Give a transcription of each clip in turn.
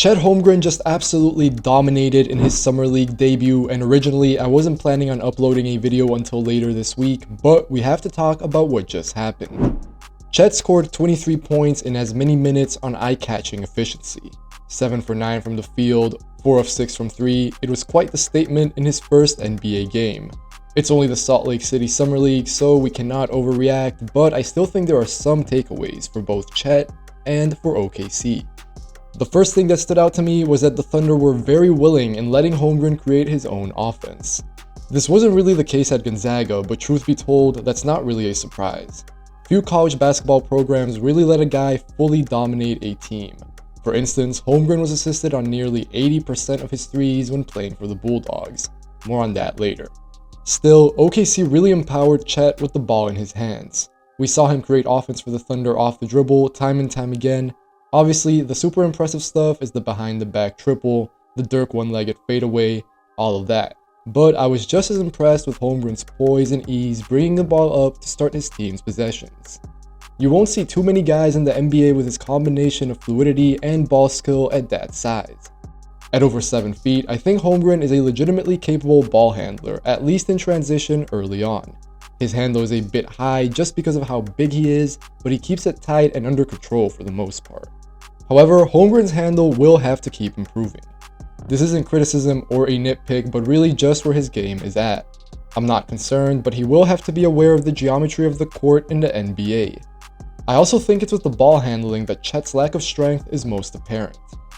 Chet Holmgren just absolutely dominated in his Summer League debut, and originally I wasn't planning on uploading a video until later this week, but we have to talk about what just happened. Chet scored 23 points in as many minutes on eye-catching efficiency. 7 for 9 from the field, 4 of 6 from 3. It was quite the statement in his first NBA game. It's only the Salt Lake City Summer League, so we cannot overreact, but I still think there are some takeaways for both Chet and for OKC. The first thing that stood out to me was that the Thunder were very willing in letting Holmgren create his own offense. This wasn't really the case at Gonzaga, but truth be told, that's not really a surprise. Few college basketball programs really let a guy fully dominate a team. For instance, Holmgren was assisted on nearly 80% of his threes when playing for the Bulldogs. More on that later. Still, OKC really empowered Chet with the ball in his hands. We saw him create offense for the Thunder off the dribble time and time again. Obviously, the super impressive stuff is the behind-the-back triple, the Dirk one-legged fadeaway, all of that. But I was just as impressed with Holmgren's poise and ease bringing the ball up to start his team's possessions. You won't see too many guys in the NBA with his combination of fluidity and ball skill at that size. At over 7 feet, I think Holmgren is a legitimately capable ball handler, at least in transition early on. His handle is a bit high just because of how big he is, but he keeps it tight and under control for the most part. However, Holmgren's handle will have to keep improving. This isn't criticism or a nitpick, but really just where his game is at. I'm not concerned, but he will have to be aware of the geometry of the court in the NBA. I also think it's with the ball handling that Chet's lack of strength is most apparent.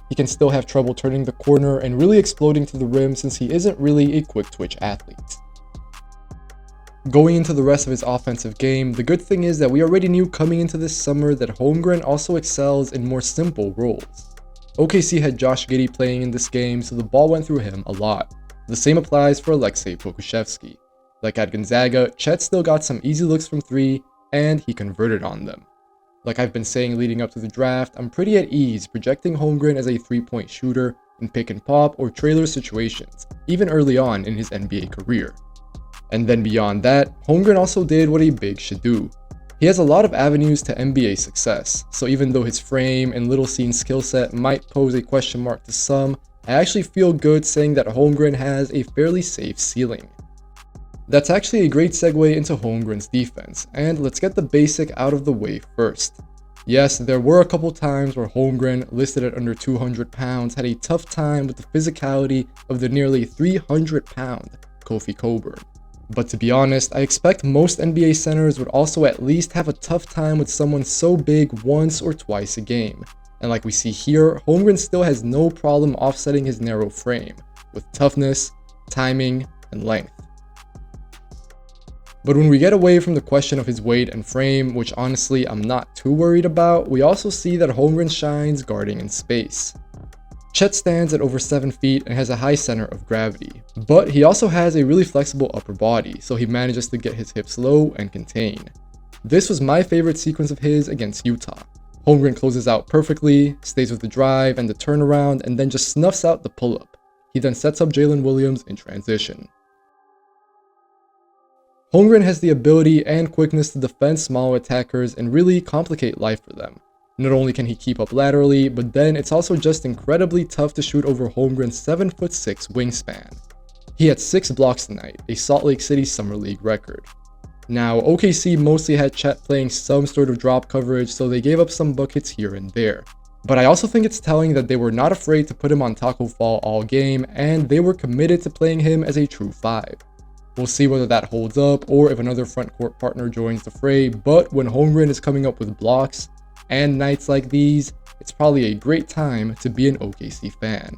He can still have trouble turning the corner and really exploding to the rim since he isn't really a quick twitch athlete. Going into the rest of his offensive game, the good thing is that we already knew coming into this summer that Holmgren also excels in more simple roles. OKC had Josh Giddey playing in this game, so the ball went through him a lot. The same applies for Aleksej Pokusevski. Like at Gonzaga, Chet still got some easy looks from 3, and he converted on them. Like I've been saying leading up to the draft, I'm pretty at ease projecting Holmgren as a 3-point shooter in pick and pop or trailer situations, even early on in his NBA career. And then beyond that, Holmgren also did what a big should do. He has a lot of avenues to NBA success, so even though his frame and little seen skill set might pose a question mark to some, I actually feel good saying that Holmgren has a fairly safe ceiling. That's actually a great segue into Holmgren's defense, and let's get the basic out of the way first. Yes, there were a couple times where Holmgren, listed at under 200 pounds, had a tough time with the physicality of the nearly 300-pound Kofi Cockburn. But to be honest, I expect most NBA centers would also at least have a tough time with someone so big once or twice a game. And like we see here, Holmgren still has no problem offsetting his narrow frame, with toughness, timing, and length. But when we get away from the question of his weight and frame, which honestly I'm not too worried about, we also see that Holmgren shines guarding in space. Chet stands at over 7 feet and has a high center of gravity, but he also has a really flexible upper body, so he manages to get his hips low and contain. This was my favorite sequence of his against Utah. Holmgren closes out perfectly, stays with the drive and the turnaround, and then just snuffs out the pull-up. He then sets up Jalen Williams in transition. Holmgren has the ability and quickness to defend small attackers and really complicate life for them. Not only can he keep up laterally, but then it's also just incredibly tough to shoot over Holmgren's 7'6" wingspan. He had 6 blocks tonight, a Salt Lake City Summer League record. Now, OKC mostly had Chet playing some sort of drop coverage, so they gave up some buckets here and there. But I also think it's telling that they were not afraid to put him on Taco Fall all game, and they were committed to playing him as a true 5. We'll see whether that holds up or if another front court partner joins the fray, but when Holmgren is coming up with blocks, and nights like these, it's probably a great time to be an OKC fan.